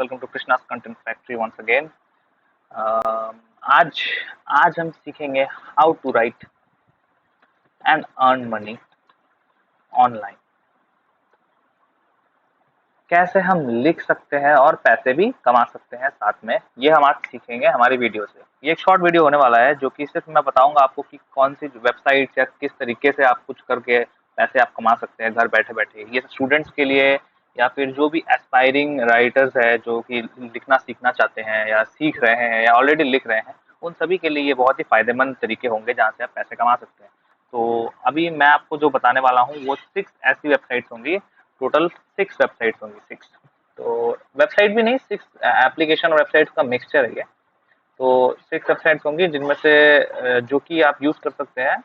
Welcome to Krishna's content factory once again. आज आज हम सीखेंगे how to write and earn money online. कैसे हम लिख सकते हैं और पैसे भी कमा सकते हैं साथ में, ये हम आज सीखेंगे हमारी वीडियो से। ये एक शॉर्ट वीडियो होने वाला है जो कि सिर्फ मैं बताऊंगा आपको कि कौन सी वेबसाइट या किस तरीके से आप कुछ करके पैसे आप कमा सकते हैं घर बैठे बैठे। ये स्टूडेंट्स के लिए या फिर जो भी एस्पायरिंग राइटर्स है जो कि लिखना सीखना चाहते हैं या सीख रहे हैं या ऑलरेडी लिख रहे हैं, उन सभी के लिए ये बहुत ही फायदेमंद तरीके होंगे जहाँ से आप पैसे कमा सकते हैं। तो अभी मैं आपको जो बताने वाला हूँ वो 6 ऐसी वेबसाइट्स होंगी। टोटल 6 वेबसाइट्स होंगी, 6। तो वेबसाइट भी नहीं, 6 एप्लीकेशन और वेबसाइट्स का मिक्सचर है ये। तो 6 वेबसाइट्स होंगी जिनमें से जो कि आप यूज कर सकते हैं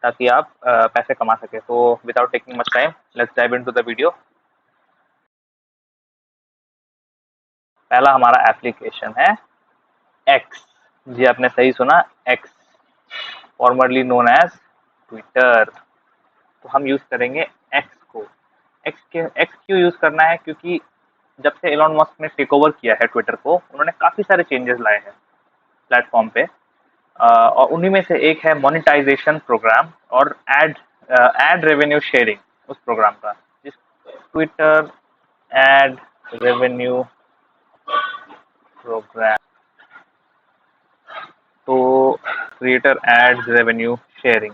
ताकि आप पैसे कमा सके। तो without taking much time, let's dive into the video. पहला हमारा एप्लीकेशन है एक्स। जी आपने सही सुना, X, formerly known as Twitter. तो हम यूज करेंगे एक्स को। एक्स क्यों यूज करना है? क्योंकि जब से एलॉन मस्क ने टेक ओवर किया है ट्विटर को, उन्होंने काफी सारे चेंजेस लाए हैं प्लेटफॉर्म पे। और उन्हीं में से एक है मोनेटाइजेशन प्रोग्राम और एड रेवेन्यू शेयरिंग उस प्रोग्राम का, जिस ट्विटर एड रेवेन्यू प्रोग्राम। तो क्रिएटर एड रेवेन्यू शेयरिंग।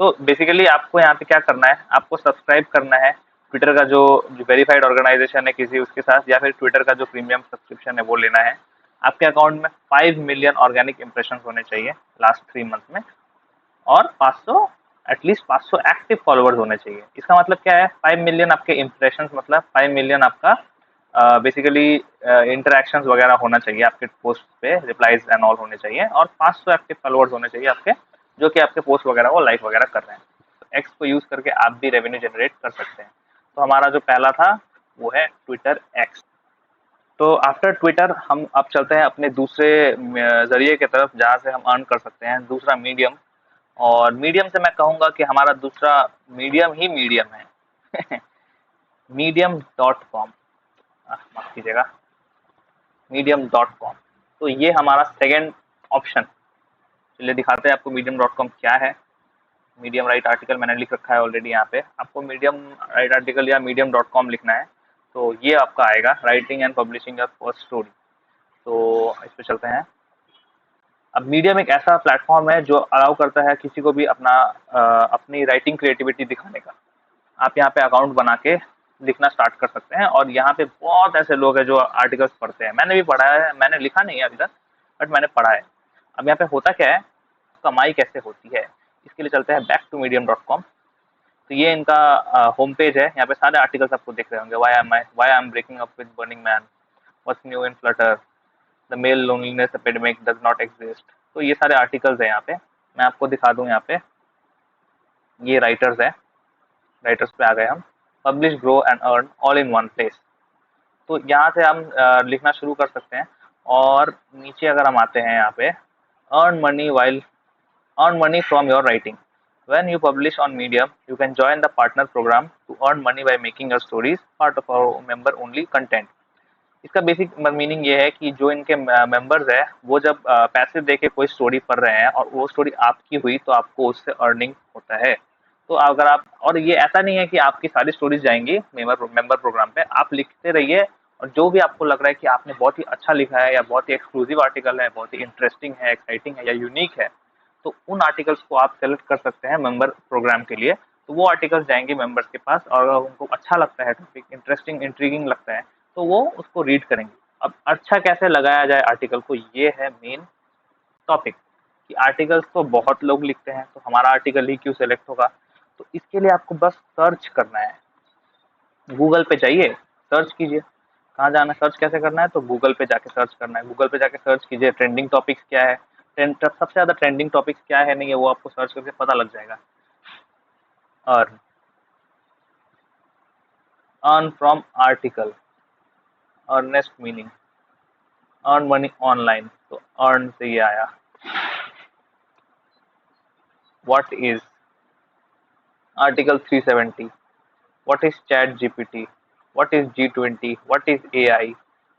तो बेसिकली आपको यहाँ पे क्या करना है, आपको सब्सक्राइब करना है ट्विटर का जो वेरीफाइड ऑर्गेनाइजेशन है किसी उसके साथ, या फिर ट्विटर का जो प्रीमियम सब्सक्रिप्शन है वो लेना है। आपके अकाउंट में 5 मिलियन ऑर्गेनिक इंप्रेशन होने चाहिए लास्ट 3 मंथ में, और 500 एटलीस्ट 500 एक्टिव फॉलोअर्स होने चाहिए। इसका मतलब क्या है? 5 मिलियन आपके इंप्रेशन मतलब 5 मिलियन आपका बेसिकली इंटरेक्शंस वगैरह होना चाहिए आपके पोस्ट पे, रिप्लाईज एंड ऑल होने चाहिए, और 500 एक्टिव फॉलोअर्स होने चाहिए आपके, जो कि आपके पोस्ट वगैरह को लाइक वगैरह कर रहे हैं। तो एक्स को यूज करके आप भी रेवेन्यू जनरेट कर सकते हैं। तो हमारा जो पहला था वो है ट्विटर एक्स। तो आफ्टर ट्विटर हम अब चलते हैं अपने दूसरे जरिए की तरफ जहाँ से हम अर्न कर सकते हैं, दूसरा मीडियम। और मीडियम से मैं कहूँगा कि हमारा दूसरा मीडियम ही मीडियम है। medium.com, माफ कीजिएगा, medium.com। तो ये हमारा सेकेंड ऑप्शन। चलिए दिखाते हैं आपको medium.com क्या है। मीडियम राइट आर्टिकल मैंने लिख रखा है ऑलरेडी। यहाँ पे आपको मीडियम राइट आर्टिकल या medium.com लिखना है, तो ये आपका आएगा, writing and publishing your first story. तो इस पे चलते हैं। अब मीडियम एक ऐसा प्लेटफॉर्म है जो अलाउ करता है किसी को भी अपनी राइटिंग क्रिएटिविटी दिखाने का। आप यहाँ पे अकाउंट बना के लिखना स्टार्ट कर सकते हैं, और यहाँ पे बहुत ऐसे लोग हैं जो आर्टिकल्स पढ़ते हैं। मैंने भी पढ़ा है, मैंने लिखा नहीं है अभी तक, बट मैंने पढ़ा है। अब यहाँ पे होता क्या है, कमाई कैसे होती है, इसके लिए चलते हैं बैक टू medium.com। तो ये इनका होम पेज है। यहाँ पे सारे आर्टिकल्स आपको दिख रहे होंगे। Why I am breaking up with Burning Man, what's new in Flutter, the male loneliness epidemic does not exist. तो ये सारे आर्टिकल्स हैं यहाँ पे। मैं आपको दिखा दूँ, यहाँ पे ये राइटर्स है, राइटर्स पे आ गए हम। Publish, grow and earn all in one place. तो यहाँ से हम लिखना शुरू कर सकते हैं। और नीचे अगर हम आते हैं यहाँ पे, earn money while earn money from your writing. When you publish on Medium, you can join the partner program to earn money by making your stories part of our member only content. इसका basic meaning ये है कि जो इनके members है वो जब पैसे दे के कोई स्टोरी पढ़ रहे हैं और वो स्टोरी आपकी हुई तो आपको उससे अर्निंग होता है। तो अगर आप, और ये ऐसा नहीं है कि आपकी सारी स्टोरीज जाएंगी मेंबर प्रोग्राम पे, आप लिखते रहिए। और जो भी आपको लग रहा है कि आपने बहुत ही अच्छा लिखा है, या बहुत ही एक्सक्लूसिव आर्टिकल है, बहुत ही इंटरेस्टिंग है, एक्साइटिंग है या यूनिक है, तो उन आर्टिकल्स को आप सेलेक्ट कर सकते हैं मेंबर प्रोग्राम के लिए। तो वो आर्टिकल्स जाएंगे मेंबर्स के पास, और अगर उनको अच्छा लगता है, टॉपिक इंटरेस्टिंग इंट्रीगिंग लगता है, तो वो उसको रीड करेंगे। अब अच्छा कैसे लगाया जाए आर्टिकल को, ये है मेन टॉपिक। कि आर्टिकल्स तो बहुत लोग लिखते हैं, तो हमारा आर्टिकल ही क्यों सेलेक्ट होगा? तो इसके लिए आपको बस सर्च करना है। गूगल पे जाइए, सर्च कीजिए। कहाँ जाना है, सर्च कैसे करना है? तो गूगल पे जाके सर्च करना है। गूगल पे जाके सर्च कीजिए ट्रेंडिंग टॉपिक्स क्या है, सबसे ज्यादा ट्रेंडिंग टॉपिक्स क्या है, नहीं है वो आपको सर्च करके पता लग जाएगा। Earn, earn from article, earnest meaning, earn money online. तो अर्न से ये आया। What is article 370, what is Chat GPT, what is G20, what is AI,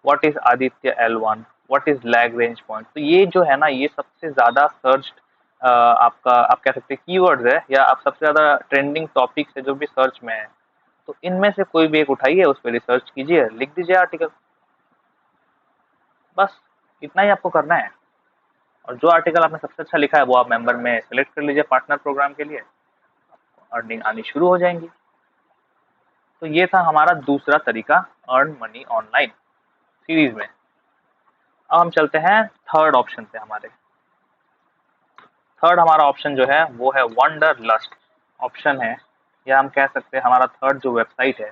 what is Aditya L1, what is Lagrange point. तो ये जो है ना, ये सबसे ज्यादा सर्च आपका आप कह सकते हैं कीवर्ड्स है, या आप सबसे ज्यादा ट्रेंडिंग टॉपिक्स है जो भी सर्च में है। तो इनमें से कोई भी एक उठाइए, उस पर रिसर्च कीजिए, लिख दीजिए आर्टिकल। बस इतना ही आपको करना है। और जो आर्टिकल आपने सबसे अच्छा लिखा है वो आप मेंबर में सेलेक्ट कर लीजिए पार्टनर प्रोग्राम के लिए, अर्निंग आनी शुरू हो जाएंगी। तो ये था हमारा दूसरा तरीका अर्न मनी ऑनलाइन सीरीज में। अब हम चलते हैं थर्ड ऑप्शन पे। हमारे थर्ड हमारा ऑप्शन जो है वो है वंडर लस्ट ऑप्शन है, या हम कह सकते हैं हमारा थर्ड जो वेबसाइट है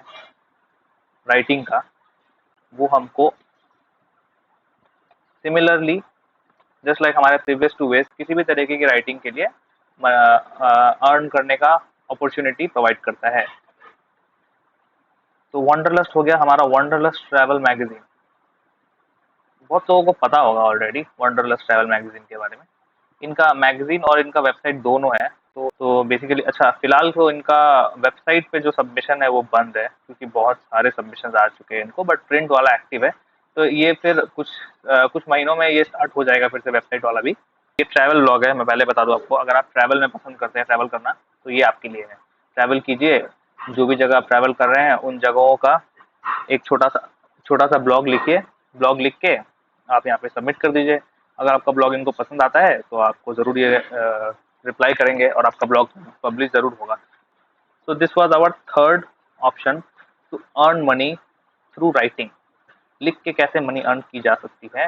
राइटिंग का, वो हमको सिमिलरली जस्ट लाइक हमारे प्रीवियस टू वेज किसी भी तरीके की राइटिंग के लिए अर्न करने का अपॉर्चुनिटी प्रोवाइड करता है। तो वंडरलस्ट हो गया हमारा वंडरलस्ट ट्रैवल मैगजीन। बहुत लोगों को पता होगा ऑलरेडी वंडरलस्ट ट्रैवल मैगजीन के बारे में। इनका मैगजीन और इनका वेबसाइट दोनों है। तो बेसिकली अच्छा, फिलहाल तो इनका वेबसाइट पे जो सबमिशन है वो बंद है, क्योंकि बहुत सारे सबमिशन आ चुके हैं इनको, बट प्रिंट वाला एक्टिव है। तो ये फिर कुछ महीनों में ये स्टार्ट हो जाएगा फिर से वेबसाइट वाला भी। ये ट्रैवल ब्लॉग है, मैं पहले बता दूं आपको, अगर आप ट्रैवल में पसंद करते हैं ट्रैवल करना तो ये आपके लिए है। ट्रैवल कीजिए, जो भी जगह आप ट्रैवल कर रहे हैं उन जगहों का एक छोटा सा ब्लॉग लिखिए। ब्लॉग लिख के आप यहाँ पे सबमिट कर दीजिए। अगर आपका ब्लॉग इनको पसंद आता है तो आपको ज़रूर ये रिप्लाई करेंगे और आपका ब्लॉग पब्लिश ज़रूर होगा। So this was our third option to earn money through writing. लिख के कैसे मनी अर्न की जा सकती है,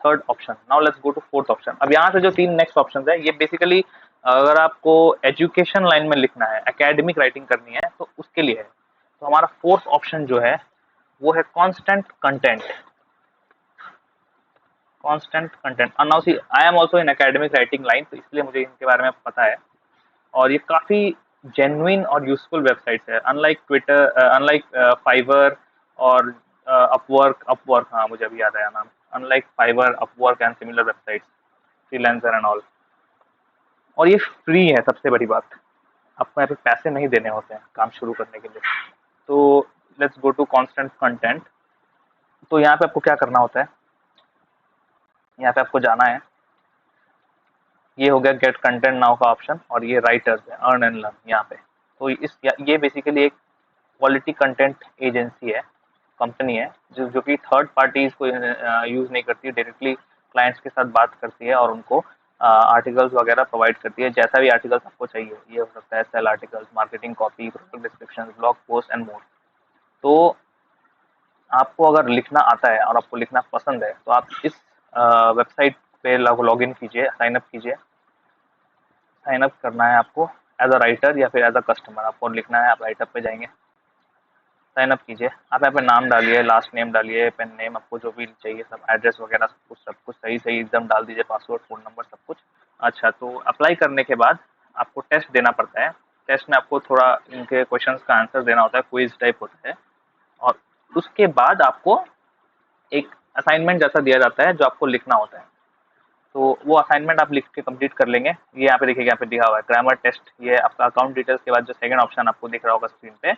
third option. Now let's go to fourth option. अब यहाँ से जो तीन नेक्स्ट ऑप्शन है ये बेसिकली अगर आपको एजुकेशन लाइन में लिखना है, एकेडमिक राइटिंग करनी है तो उसके लिए है। तो हमारा फोर्थ ऑप्शन जो है वो है constant content. Constant content. Now see I am also in academic writing line, तो इसलिए मुझे इनके बारे में पता है। और ये काफ़ी जेन्युइन और यूजफुल वेबसाइट्स है, अनलाइक ट्विटर, अनलाइक फाइवर और अपवर्क, हाँ मुझे अभी याद आया नाम, unlike Fiverr, Upwork and similar websites, Freelancer and all. और ये फ्री है, सबसे बड़ी बात, आपको यहाँ पे पैसे नहीं देने होते हैं काम शुरू करने के लिए। तो let's go to Constant Content. तो यहाँ पे आपको क्या करना होता है, यहाँ पे आपको जाना है, ये हो गया गेट कंटेंट नाउ का ऑप्शन, और ये राइटर्स है अर्न एंड लर्न यहाँ पे। तो ये बेसिकली एक क्वालिटी कंटेंट एजेंसी है, कंपनी है जो कि थर्ड पार्टीज को यूज नहीं करती, डायरेक्टली क्लाइंट्स के साथ बात करती है और उनको आर्टिकल्स वगैरह प्रोवाइड करती है, जैसा भी आर्टिकल्स आपको चाहिए। ये हो सकता है sale articles, marketing copy, product description, blog post and more. तो आपको अगर लिखना आता है और आपको लिखना पसंद है तो आप इस वेबसाइट पे लॉग इन कीजिए, साइन अप कीजिए। साइन अप करना है आपको एज अ राइटर या फिर एज अ कस्टमर, आपको लिखना है, आप राइटअप पे जाएंगे, साइन अप कीजिए। आप यहाँ पे नाम डालिए, लास्ट नेम डालिए, पेन नेम, आपको जो भी चाहिए सब, एड्रेस वगैरह सब कुछ सही सही एकदम डाल दीजिए, पासवर्ड, फ़ोन नंबर, सब कुछ। अच्छा, तो अप्लाई करने के बाद आपको टेस्ट देना पड़ता है। टेस्ट में आपको थोड़ा इनके क्वेश्चंस का आंसर देना होता है, क्विज टाइप होता है। और उसके बाद आपको एक असाइनमेंट जैसा दिया जाता है जो आपको लिखना होता है। तो वो असाइनमेंट आप लिख के कंप्लीट कर लेंगे। ये यहाँ पे देखिए, यहाँ पे दिखा हुआ है ग्रामर टेस्ट। ये आपका अकाउंट डिटेल्स के बाद जो सेकंड ऑप्शन आपको दिख रहा होगा स्क्रीन पे,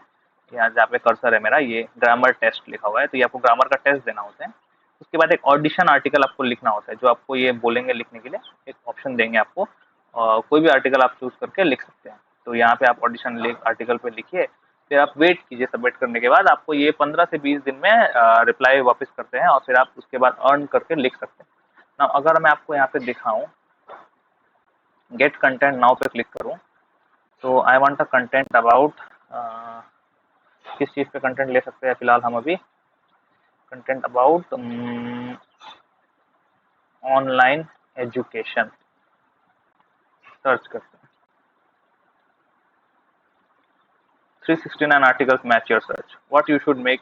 यहाँ जहाँ पे कर्सर है मेरा, ये ग्रामर टेस्ट लिखा हुआ है। तो ये आपको ग्रामर का टेस्ट देना होता है। उसके बाद एक ऑडिशन आर्टिकल आपको लिखना होता है, जो आपको ये बोलेंगे लिखने के लिए, एक ऑप्शन देंगे आपको, कोई भी आर्टिकल आप चूज करके लिख सकते हैं। तो यहाँ पे आप ऑडिशन आर्टिकल पे लिखिए, फिर आप वेट कीजिए। सबमिट करने के बाद आपको ये 15 से 20 दिन में रिप्लाई वापस करते हैं, और फिर आप उसके बाद अर्न करके लिख सकते हैं ना। अगर मैं आपको यहाँ पे दिखाऊं, गेट कंटेंट नाउ पे क्लिक करूं, तो I want a content about, किस चीज़ पे कंटेंट ले सकते हैं फिलहाल हम अभी, content about online education search करते हैं। 369 articles match your search. What you should make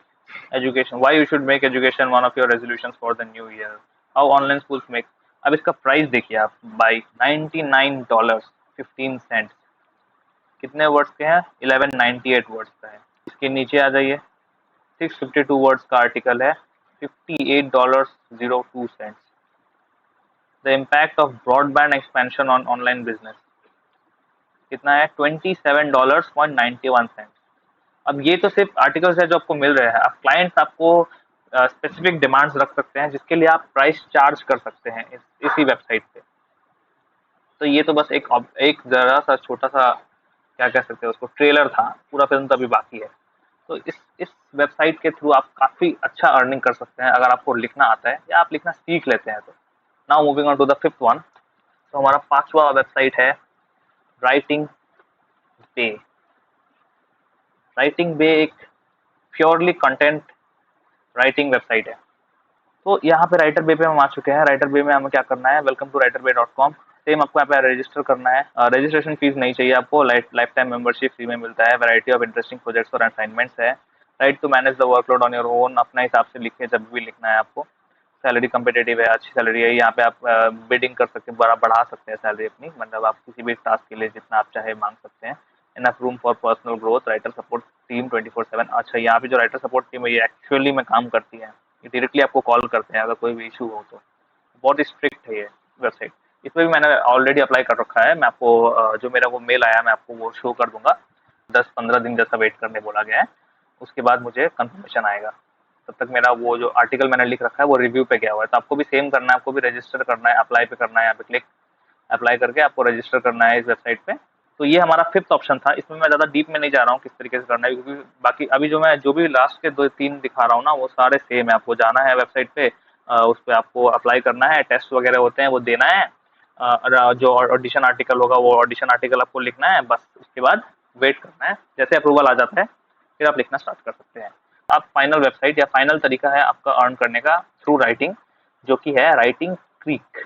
education, why you should make education one of your resolutions for the new year, how online schools make। अब इसका price देखिए आप, by $99.15। कितने words के हैं, 1198 words का है। इसके नीचे आ जाइए, 652 वर्ड्स का आर्टिकल है, $58.02। The impact of broadband expansion on online business कितना है, $27.91। अब ये तो सिर्फ आर्टिकल्स है जो आपको मिल रहे हैं। अब क्लाइंट्स आपको स्पेसिफिक डिमांड्स रख सकते हैं जिसके लिए आप प्राइस चार्ज कर सकते हैं इसी वेबसाइट पे। तो ये तो बस एक जरा सा छोटा सा क्या कह सकते हैं उसको ट्रेलर था, पूरा फिल्म तो अभी बाकी है। तो इस वेबसाइट के थ्रू आप काफ़ी अच्छा अर्निंग कर सकते हैं अगर आपको लिखना आता है या आप लिखना सीख लेते हैं तो। Now moving on to the fifth one. तो हमारा पांचवा वेबसाइट है राइटिंग बे। राइटिंग बे एक प्योरली कंटेंट राइटिंग वेबसाइट है। तो यहाँ पे राइटर बे पे हम आ चुके हैं। राइटर बे में हमें क्या करना है, वेलकम टू writerbay.com। सेम आपको यहाँ पे रजिस्टर करना है। रजिस्ट्रेशन फीस नहीं चाहिए आपको, लाइफ टाइम मेंबरशिप फ्री में मिलता है। वैरायटी ऑफ इंटरेस्टिंग प्रोजेक्ट्स और असाइनमेंट्स है। Right to manage the workload on your own, अपना हिसाब से लिखे जब भी लिखना है आपको। सैलरी कम्पिटेटिव है, अच्छी सैलरी है। यहाँ पे आप बिडिंग कर सकते हैं, बढ़ा सकते हैं सैलरी अपनी, मतलब आप किसी भी टास्क के लिए जितना आप चाहे मांग सकते हैं। Enough room for personal growth. Writer support team 24/7। अच्छा, यहाँ पे जो राइटर सपोर्ट टीम है ये एक्चुअली में काम करती है, ये डायरेक्टली आपको कॉल करते हैं अगर कोई भी इशू हो तो। बहुत स्ट्रिक्ट है ये वेबसाइट। इसमें भी मैंने ऑलरेडी अप्लाई कर रखा है। मैं आपको जो मेरा वो मेल आया मैं आपको वो शो कर दूंगा। 10-15 दिन जैसा वेट करने बोला गया है, उसके बाद मुझे कंफर्मेशन आएगा। तब तक मेरा वो जो आर्टिकल मैंने लिख रखा है वो रिव्यू पे गया हुआ है। तो आपको भी सेम करना है, आपको भी रजिस्टर करना है, अप्लाई पे करना है। यहाँ पे क्लिक अप्लाई करके आपको रजिस्टर करना है इस वेबसाइट पे। तो ये हमारा फिफ्थ ऑप्शन था। इसमें मैं ज़्यादा डीप में नहीं जा रहा हूँ किस तरीके से करना है, क्योंकि बाकी अभी जो भी लास्ट के 2-3 दिखा रहा हूँ ना वो सारे सेम है। आपको जाना है वेबसाइट पे, उस पर आपको अप्लाई करना है, टेस्ट वगैरह होते हैं वो देना है, जो ऑडिशन आर्टिकल होगा वो ऑडिशन आर्टिकल आपको लिखना है, बस उसके बाद वेट करना है। जैसे अप्रूवल आ जाता है फिर आप लिखना स्टार्ट कर सकते हैं। आप फाइनल वेबसाइट या फाइनल तरीका है आपका अर्न करने का थ्रू राइटिंग, जो कि है राइटिंग क्रीक।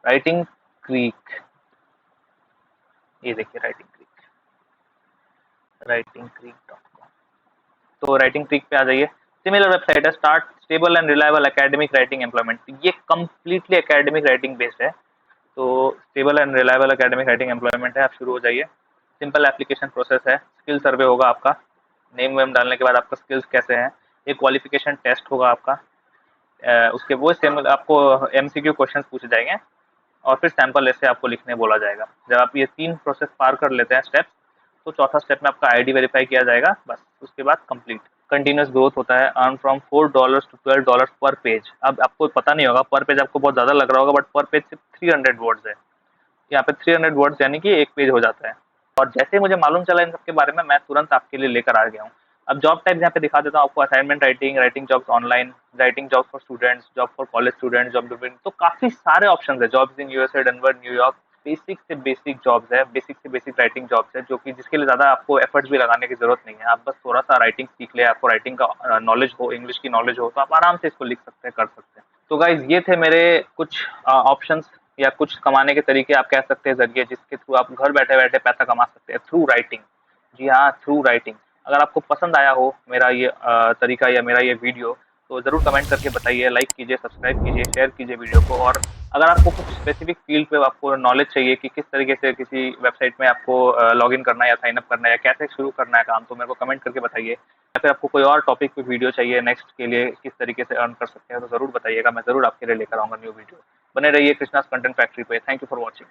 राइटिंग क्रीक, ये देखिए writingcreek.com। तो राइटिंग क्रीक पे आ जाइए। सिमिलर वेबसाइट है, start stable and reliable academic writing employment. ये कम्प्लीटली एकेडमिक राइटिंग बेस्ड है। तो stable and reliable academic writing employment है, आप शुरू हो जाइए। सिंपल एप्लीकेशन प्रोसेस है, स्किल सर्वे होगा आपका, नेम वेम डालने के बाद आपका स्किल्स कैसे हैं, एक क्वालिफिकेशन टेस्ट होगा आपका। उसके वो सेम आपको एमसीक्यू क्वेश्चंस पूछे जाएंगे और फिर सैंपल ऐसे आपको लिखने बोला जाएगा। जब आप ये 3 प्रोसेस पार कर लेते हैं स्टेप्स, तो चौथा स्टेप में आपका आईडी वेरीफाई किया जाएगा, बस उसके बाद कंप्लीट। कंटिन्यूस ग्रोथ होता है, अर्न फ्रॉम $4 to $12 पर पेज। अब आपको पता नहीं होगा, पर पेज आपको बहुत ज़्यादा लग रहा होगा, बट पर पेज सिर्फ 300 वर्ड्स है। यहाँ पे 300 वर्ड्स यानी कि एक पेज हो जाता है। और जैसे ही मुझे मालूम चला इन सब के बारे में, मैं तुरंत आपके लिए लेकर आ गया हूँ। अब जॉब टाइप यहाँ पे दिखा देता हूँ आपको, assignment writing, writing jobs online, writing job for students, job for college students, job depend. तो काफी सारे ऑप्शन है। Jobs in USA, Denver, New York. Basic से बेसिक जॉब्स है, बेसिक से बेसिक राइटिंग जॉब्स है, जो कि जिसके लिए ज्यादा आपको एफर्ट्स भी लगाने की जरूरत नहीं है। आप बस थोड़ा सा राइटिंग सीख ले, आपको राइटिंग का नॉलेज हो, इंग्लिश की नॉलेज हो, तो आप आराम से इसको लिख सकते हैं, कर सकते हैं। तो गाइज ये थे मेरे कुछ ऑप्शंस या कुछ कमाने के तरीके आप कह सकते हैं जरिए, जिसके थ्रू आप घर बैठे बैठे पैसा कमा सकते हैं थ्रू राइटिंग। जी हाँ, थ्रू राइटिंग। अगर आपको पसंद आया हो मेरा ये तरीका या मेरा ये वीडियो, तो ज़रूर कमेंट करके बताइए, लाइक कीजिए, सब्सक्राइब कीजिए, शेयर कीजिए वीडियो को। और अगर आपको कुछ स्पेसिफिक फील्ड पे आपको नॉलेज चाहिए कि किस तरीके से किसी वेबसाइट में आपको लॉगिन करना है या साइन अप करना है या कैसे शुरू करना है काम, तो मेरे को कमेंट करके बताइए। या फिर आपको कोई और टॉपिक पे वीडियो चाहिए नेक्स्ट के लिए, किस तरीके से अर्न कर सकते हैं, तो ज़रूर बताइएगा। मैं ज़रूर आपके लिए लेकर आऊँगा न्यू वीडियो। बने रहिए कृष्णास कंटेंट फैक्ट्री पे। Thank you for watching.